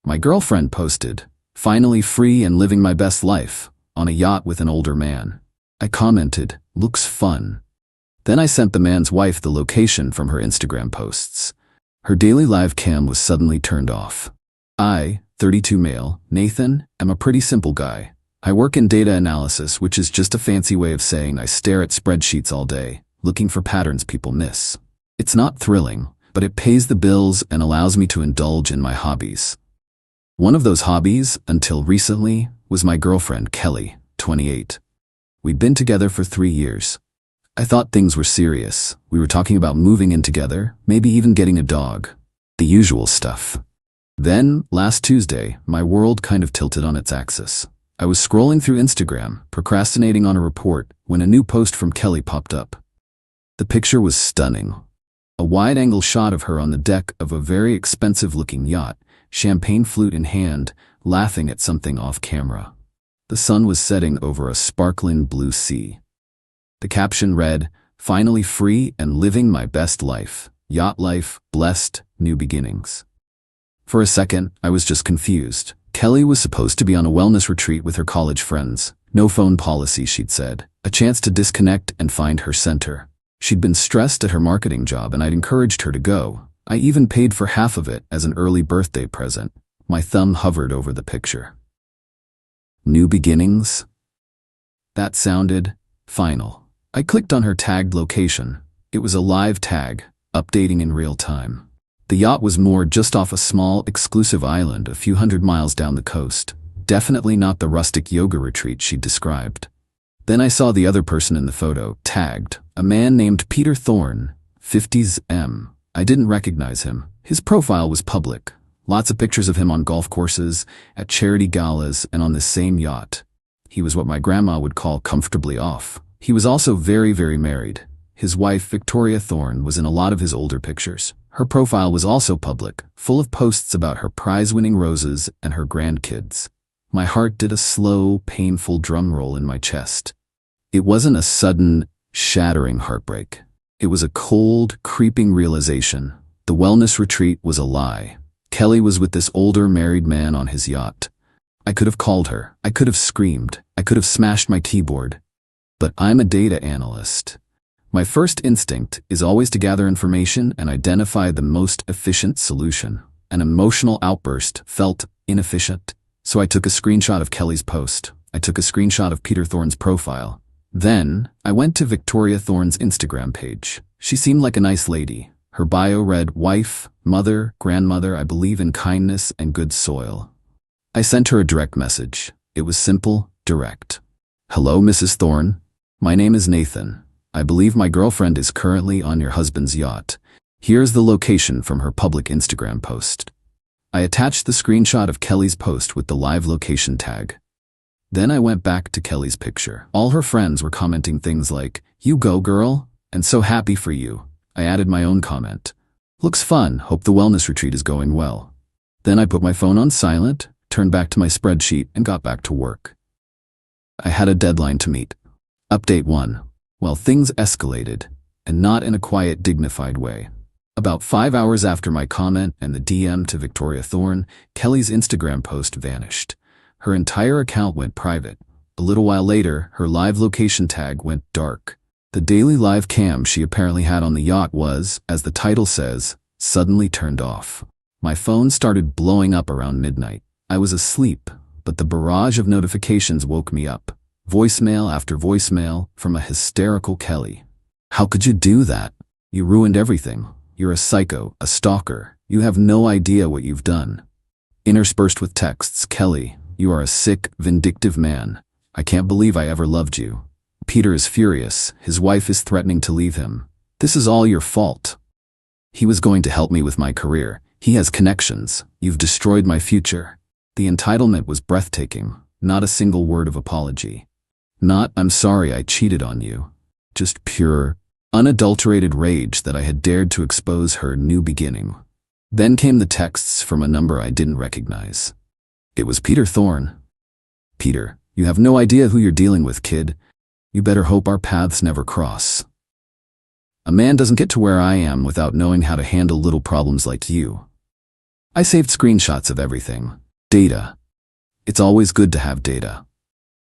My girlfriend posted, "Finally free and living my best life, on a yacht with an older man." I commented, "Looks fun." Then I sent the man's wife the location from her Instagram posts. Her daily live cam was suddenly turned off. I, 32 male, Nathan, am a pretty simple guy. I work in data analysis, which is just a fancy way of saying I stare at spreadsheets all day, looking for patterns people miss. It's not thrilling, but it pays the bills and allows me to indulge in my hobbies. One of those hobbies, until recently, was my girlfriend, Kelly, 28. We'd been together for 3 years. I thought things were serious. We were talking about moving in together, maybe even getting a dog. The usual stuff. Then, last Tuesday, my world kind of tilted on its axis. I was scrolling through Instagram, procrastinating on a report, when a new post from Kelly popped up. The picture was stunning. A wide-angle shot of her on the deck of a very expensive-looking yacht, champagne flute in hand, laughing at something off camera. The sun was setting over a sparkling blue sea. The caption read, "Finally free and living my best life. Yacht life, blessed, new beginnings." For a second, I was just confused. Kelly was supposed to be on a wellness retreat with her college friends. No phone policy, she'd said. A chance to disconnect and find her center. She'd been stressed at her marketing job and I'd encouraged her to go. I even paid for half of it as an early birthday present. My thumb hovered over the picture. New beginnings? That sounded final. I clicked on her tagged location. It was a live tag, updating in real time. The yacht was moored just off a small, exclusive island a few hundred miles down the coast. Definitely not the rustic yoga retreat she'd described. Then I saw the other person in the photo, tagged, a man named Peter Thorne, 50s M. I didn't recognize him. His profile was public. Lots of pictures of him on golf courses, at charity galas, and on the same yacht. He was what my grandma would call comfortably off. He was also very, very married. His wife, Victoria Thorne, was in a lot of his older pictures. Her profile was also public, full of posts about her prize-winning roses and her grandkids. My heart did a slow, painful drum roll in my chest. It wasn't a sudden, shattering heartbreak. It was a cold, creeping realization. The wellness retreat was a lie. Kelly was with this older married man on his yacht. I could have called her. I could have screamed. I could have smashed my keyboard. But I'm a data analyst. My first instinct is always to gather information and identify the most efficient solution. An emotional outburst felt inefficient. So I took a screenshot of Kelly's post. I took a screenshot of Peter Thorne's profile. Then, I went to Victoria Thorne's Instagram page. She seemed like a nice lady. Her bio read, "Wife, mother, grandmother, I believe in kindness and good soil." I sent her a direct message. It was simple, direct. "Hello, Mrs. Thorne. My name is Nathan. I believe my girlfriend is currently on your husband's yacht. Here's the location from her public Instagram post." I attached the screenshot of Kelly's post with the live location tag. Then I went back to Kelly's picture. All her friends were commenting things like, "You go, girl," and "So happy for you." I added my own comment. "Looks fun, hope the wellness retreat is going well." Then I put my phone on silent, turned back to my spreadsheet, and got back to work. I had a deadline to meet. Update 1. Well, things escalated, and not in a quiet, dignified way. About 5 hours after my comment and the DM to Victoria Thorne, Kelly's Instagram post vanished. Her entire account went private. A little while later, her live location tag went dark. The daily live cam she apparently had on the yacht was, as the title says, suddenly turned off. My phone started blowing up around midnight. I was asleep, but the barrage of notifications woke me up. Voicemail after voicemail from a hysterical Kelly. "How could you do that? You ruined everything. You're a psycho, a stalker. You have no idea what you've done." Interspersed with texts, "Kelly, you are a sick, vindictive man. I can't believe I ever loved you. Peter is furious. His wife is threatening to leave him. This is all your fault. He was going to help me with my career. He has connections. You've destroyed my future." The entitlement was breathtaking. Not a single word of apology. Not, "I'm sorry I cheated on you." Just pure, unadulterated rage that I had dared to expose her new beginning. Then came the texts from a number I didn't recognize. It was Peter Thorne. "Peter, you have no idea who you're dealing with, kid. You better hope our paths never cross. A man doesn't get to where I am without knowing how to handle little problems like you." I saved screenshots of everything. Data. It's always good to have data.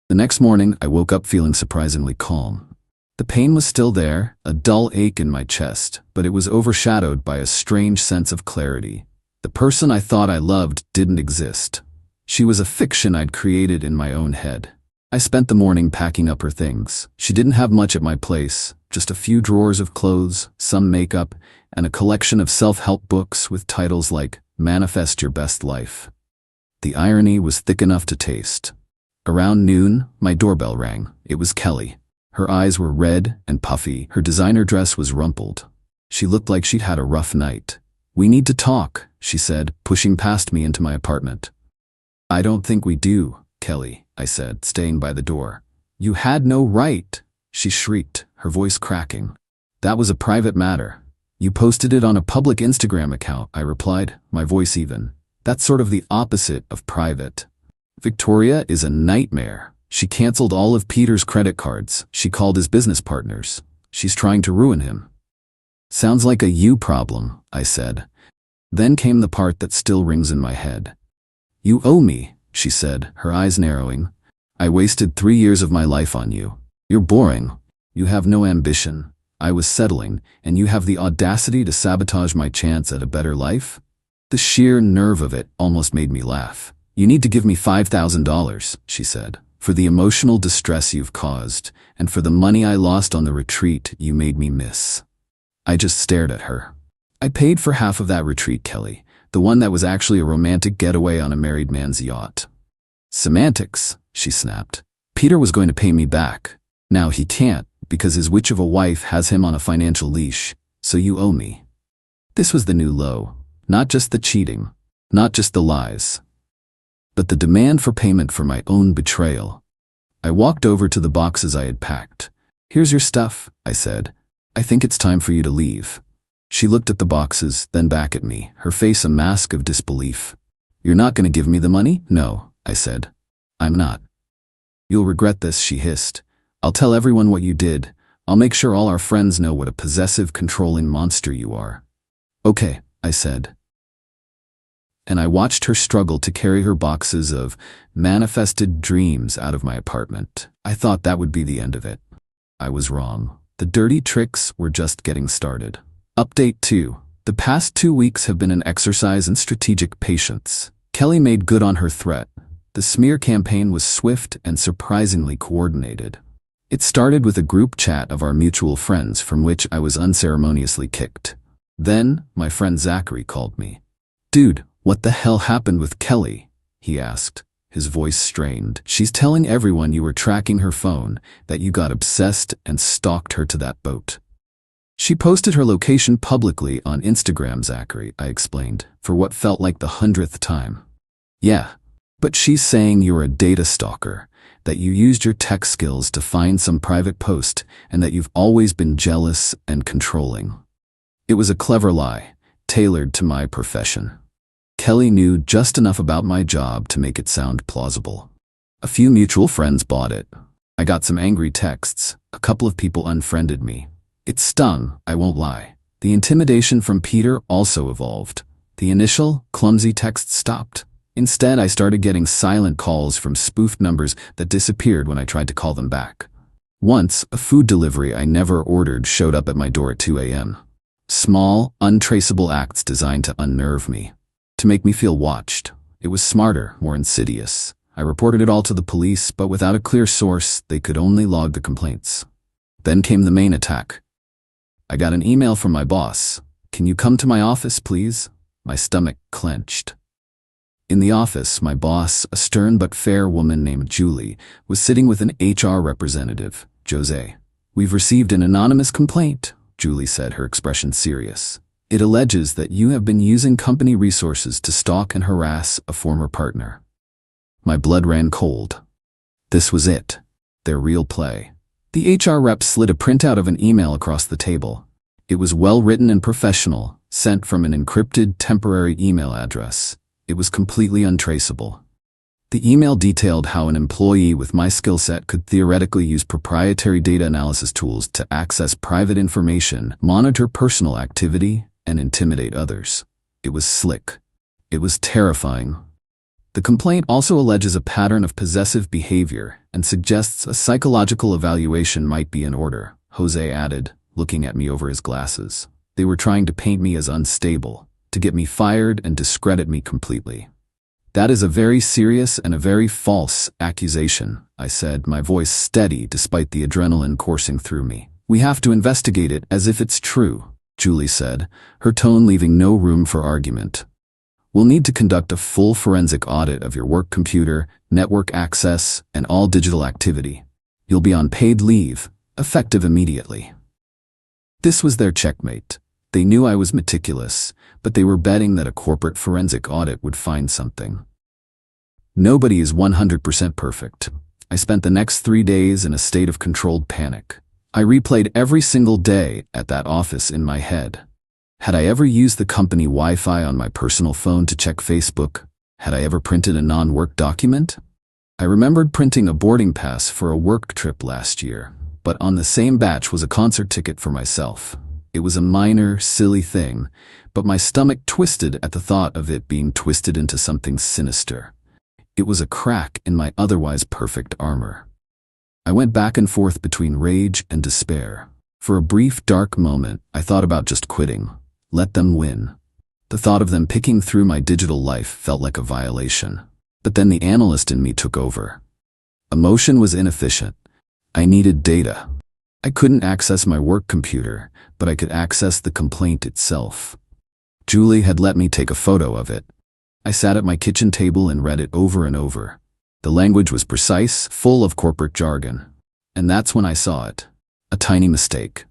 The next morning, I woke up feeling surprisingly calm. The pain was still there, a dull ache in my chest, but it was overshadowed by a strange sense of clarity. The person I thought I loved didn't exist. She was a fiction I'd created in my own head. I spent the morning packing up her things. She didn't have much at my place, just a few drawers of clothes, some makeup, and a collection of self-help books with titles like Manifest Your Best Life. The irony was thick enough to taste. Around noon, my doorbell rang. It was Kelly. Her eyes were red and puffy. Her designer dress was rumpled. She looked like she'd had a rough night. "We need to talk," she said, pushing past me into my apartment. "I don't think we do, Kelly," I said, staying by the door. "You had no right," she shrieked, her voice cracking. "That was a private matter. You posted it on a public Instagram account," I replied, my voice even. "That's sort of the opposite of private. Victoria is a nightmare. She canceled all of Peter's credit cards. She called his business partners. She's trying to ruin him." "Sounds like a you problem," I said. Then came the part that still rings in my head. "You owe me," she said, her eyes narrowing. "I wasted 3 years of my life on you. You're boring. You have no ambition. I was settling, and you have the audacity to sabotage my chance at a better life?" The sheer nerve of it almost made me laugh. "You need to give me $5,000, she said, "for the emotional distress you've caused, and for the money I lost on the retreat you made me miss." I just stared at her. "I paid for half of that retreat, Kelly, the one that was actually a romantic getaway on a married man's yacht." "Semantics," she snapped. "Peter was going to pay me back. Now he can't, because his witch of a wife has him on a financial leash, so you owe me." This was the new low. Not just the cheating, not just the lies, but the demand for payment for my own betrayal. I walked over to the boxes I had packed. "Here's your stuff," I said. "I think it's time for you to leave." She looked at the boxes, then back at me, her face a mask of disbelief. "You're not going to give me the money?" "No," I said. "I'm not." "You'll regret this," she hissed. "I'll tell everyone what you did. I'll make sure all our friends know what a possessive, controlling monster you are." "Okay," I said. And I watched her struggle to carry her boxes of manifested dreams out of my apartment. I thought that would be the end of it. I was wrong. The dirty tricks were just getting started. Update 2. The past 2 weeks have been an exercise in strategic patience. Kelly made good on her threat. The smear campaign was swift and surprisingly coordinated. It started with a group chat of our mutual friends from which I was unceremoniously kicked. Then, my friend Zachary called me. "Dude, what the hell happened with Kelly?" he asked, his voice strained. "She's telling everyone you were tracking her phone, that you got obsessed and stalked her to that boat." "She posted her location publicly on Instagram, Zachary," I explained, for what felt like the 100th time. "Yeah, but she's saying you're a data stalker, that you used your tech skills to find some private post, and that you've always been jealous and controlling." It was a clever lie, tailored to my profession. Kelly knew just enough about my job to make it sound plausible. A few mutual friends bought it. I got some angry texts. A couple of people unfriended me. It stung, I won't lie. The intimidation from Peter also evolved. The initial, clumsy texts stopped. Instead, I started getting silent calls from spoofed numbers that disappeared when I tried to call them back. Once, a food delivery I never ordered showed up at my door at 2 a.m. Small, untraceable acts designed to unnerve me, to make me feel watched. It was smarter, more insidious. I reported it all to the police, but without a clear source, they could only log the complaints. Then came the main attack. I got an email from my boss. "Can you come to my office, please?" My stomach clenched. In the office, my boss, a stern but fair woman named Julie, was sitting with an HR representative, Jose. "We've received an anonymous complaint," Julie said, her expression serious. "It alleges that you have been using company resources to stalk and harass a former partner." My blood ran cold. This was it. Their real play. The HR rep slid a printout of an email across the table. It was well written and professional, sent from an encrypted temporary email address. It was completely untraceable. The email detailed how an employee with my skill set could theoretically use proprietary data analysis tools to access private information, monitor personal activity, and intimidate others. It was slick. It was terrifying. The complaint also alleges a pattern of possessive behavior and suggests a psychological evaluation might be in order, Jose added, looking at me over his glasses. They were trying to paint me as unstable, to get me fired and discredit me completely. That is a very serious and a very false accusation, I said, my voice steady despite the adrenaline coursing through me. We have to investigate it as if it's true, Julie said, her tone leaving no room for argument. We'll need to conduct a full forensic audit of your work computer, network access, and all digital activity. You'll be on paid leave, effective immediately. This was their checkmate. They knew I was meticulous, but they were betting that a corporate forensic audit would find something. Nobody is 100% perfect. I spent the next 3 days in a state of controlled panic. I replayed every single day at that office in my head. Had I ever used the company Wi-Fi on my personal phone to check Facebook? Had I ever printed a non-work document? I remembered printing a boarding pass for a work trip last year, but on the same batch was a concert ticket for myself. It was a minor, silly thing, but my stomach twisted at the thought of it being twisted into something sinister. It was a crack in my otherwise perfect armor. I went back and forth between rage and despair. For a brief, dark moment, I thought about just quitting. Let them win. The thought of them picking through my digital life felt like a violation. But then the analyst in me took over. Emotion was inefficient. I needed data. I couldn't access my work computer, but I could access the complaint itself. Julie had let me take a photo of it. I sat at my kitchen table and read it over and over. The language was precise, full of corporate jargon. And that's when I saw it. A tiny mistake.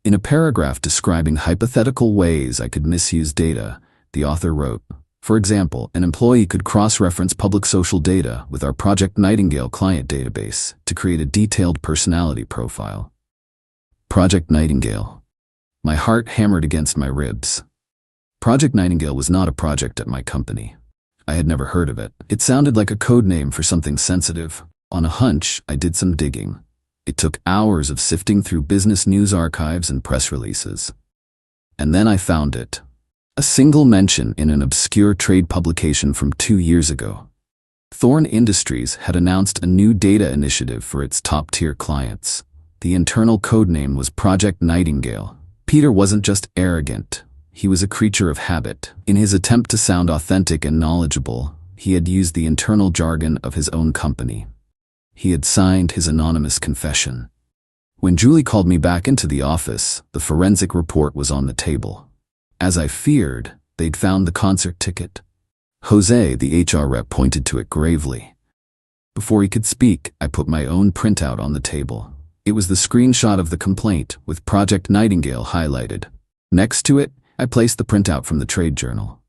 In a paragraph describing hypothetical ways I could misuse data, the author wrote, for example, an employee could cross-reference public social data with our Project Nightingale client database to create a detailed personality profile. Project Nightingale. My heart hammered against my ribs. Project Nightingale was not a project at my company. I had never heard of it. It sounded like a code name for something sensitive. On a hunch, I did some digging. It took hours of sifting through business news archives and press releases. And then I found it. A single mention in an obscure trade publication from 2 years ago. Thorn Industries had announced a new data initiative for its top-tier clients. The internal codename was Project Nightingale. Peter wasn't just arrogant. He was a creature of habit. In his attempt to sound authentic and knowledgeable, he had used the internal jargon of his own company. He had signed his anonymous confession. When Julie called me back into the office, the forensic report was on the table. As I feared, they'd found the concert ticket. Jose, the HR rep, pointed to it gravely. Before he could speak, I put my own printout on the table. It was the screenshot of the complaint, with Project Nightingale highlighted. Next to it, I placed the printout from the trade journal.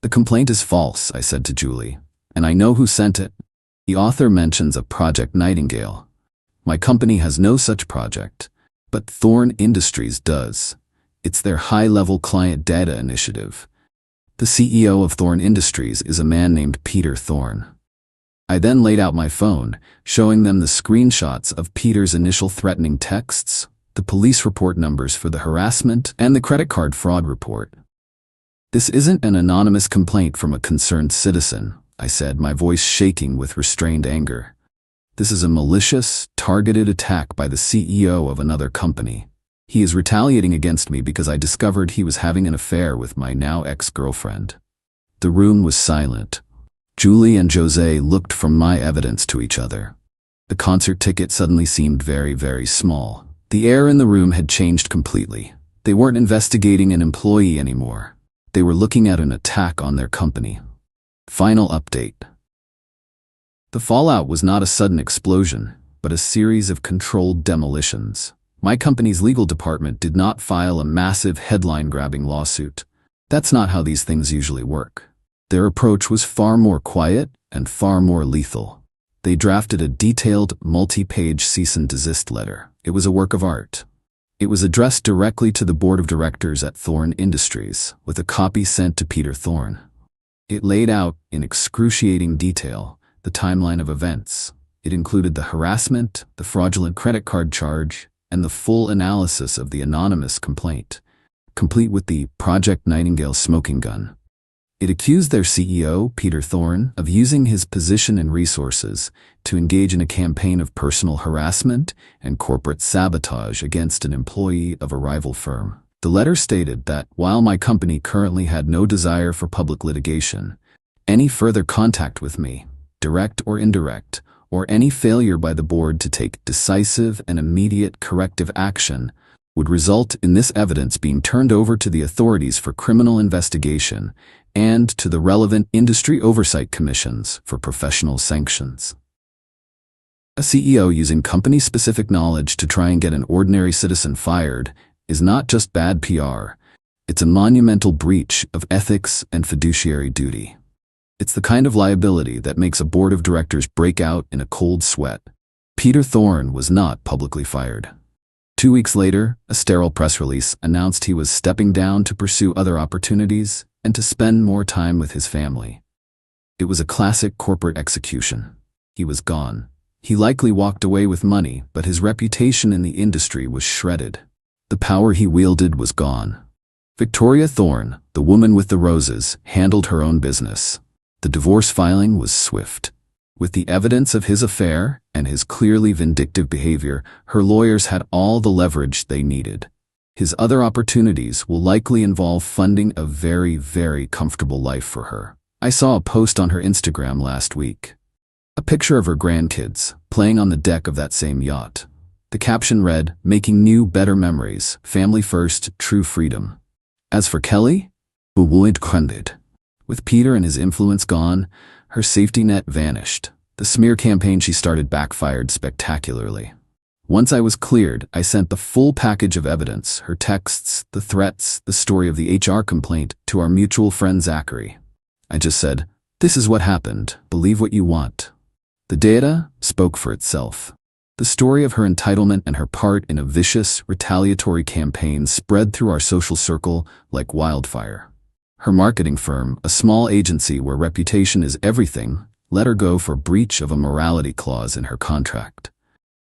The complaint is false, I said to Julie, and I know who sent it. The author mentions a Project Nightingale. My company has no such project, but Thorn Industries does. It's their high-level client data initiative. The CEO of Thorn Industries is a man named Peter Thorn. I then laid out my phone, showing them the screenshots of Peter's initial threatening texts, the police report numbers for the harassment, and the credit card fraud report. This isn't an anonymous complaint from a concerned citizen, I said, my voice shaking with restrained anger. This is a malicious, targeted attack by the CEO of another company. He is retaliating against me because I discovered he was having an affair with my now ex-girlfriend. The room was silent. Julie and Jose looked from my evidence to each other. The concert ticket suddenly seemed very, very small. The air in the room had changed completely. They weren't investigating an employee anymore. They were looking at an attack on their company. Final update. The fallout was not a sudden explosion, but a series of controlled demolitions. My company's legal department did not file a massive headline-grabbing lawsuit. That's not how these things usually work. Their approach was far more quiet and far more lethal. They drafted a detailed, multi-page cease and desist letter. It was a work of art. It was addressed directly to the board of directors at Thorn Industries, with a copy sent to Peter Thorn. It laid out, in excruciating detail, the timeline of events. It included the harassment, the fraudulent credit card charge, and the full analysis of the anonymous complaint, complete with the Project Nightingale smoking gun. It accused their CEO, Peter Thorne, of using his position and resources to engage in a campaign of personal harassment and corporate sabotage against an employee of a rival firm. The letter stated that, while my company currently had no desire for public litigation, any further contact with me, direct or indirect, or any failure by the board to take decisive and immediate corrective action would result in this evidence being turned over to the authorities for criminal investigation and to the relevant industry oversight commissions for professional sanctions. A CEO using company-specific knowledge to try and get an ordinary citizen fired is not just bad PR, it's a monumental breach of ethics and fiduciary duty. It's the kind of liability that makes a board of directors break out in a cold sweat. Peter Thorne was not publicly fired. 2 weeks later, a sterile press release announced he was stepping down to pursue other opportunities and to spend more time with his family. It was a classic corporate execution. He was gone. He likely walked away with money, but his reputation in the industry was shredded. The power he wielded was gone. Victoria Thorne, the woman with the roses, handled her own business. The divorce filing was swift. With the evidence of his affair and his clearly vindictive behavior, her lawyers had all the leverage they needed. His other opportunities will likely involve funding a very, very comfortable life for her. I saw a post on her Instagram last week. A picture of her grandkids, playing on the deck of that same yacht. The caption read, "Making new, better memories, family first, true freedom." As for Kelly, with Peter and his influence gone, her safety net vanished. The smear campaign she started backfired spectacularly. Once I was cleared, I sent the full package of evidence, her texts, the threats, the story of the HR complaint, to our mutual friend Zachary. I just said, "This is what happened, believe what you want." The data spoke for itself. The story of her entitlement and her part in a vicious, retaliatory campaign spread through our social circle like wildfire. Her marketing firm, a small agency where reputation is everything, let her go for breach of a morality clause in her contract.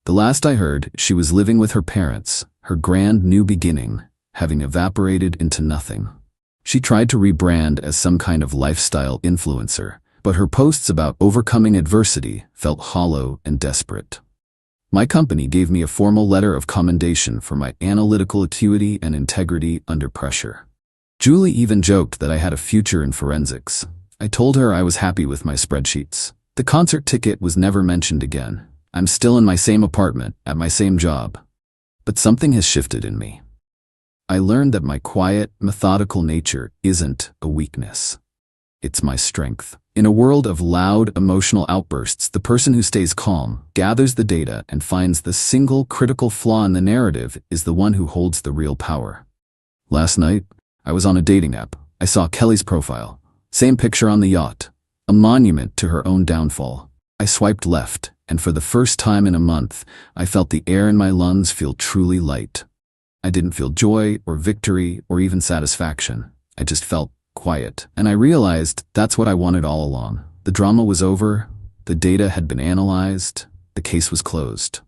The last I heard, she was living with her parents, her grand new beginning, having evaporated into nothing. She tried to rebrand as some kind of lifestyle influencer, but her posts about overcoming adversity felt hollow and desperate. My company gave me a formal letter of commendation for my analytical acuity and integrity under pressure. Julie even joked that I had a future in forensics. I told her I was happy with my spreadsheets. The concert ticket was never mentioned again. I'm still in my same apartment, at my same job. But something has shifted in me. I learned that my quiet, methodical nature isn't a weakness. It's my strength. In a world of loud, emotional outbursts, the person who stays calm, gathers the data, and finds the single critical flaw in the narrative is the one who holds the real power. Last night, I was on a dating app. I saw Kelly's profile. Same picture on the yacht. A monument to her own downfall. I swiped left, and for the first time in a month, I felt the air in my lungs feel truly light. I didn't feel joy or victory or even satisfaction. I just felt quiet. And I realized that's what I wanted all along. The drama was over. The data had been analyzed. The case was closed.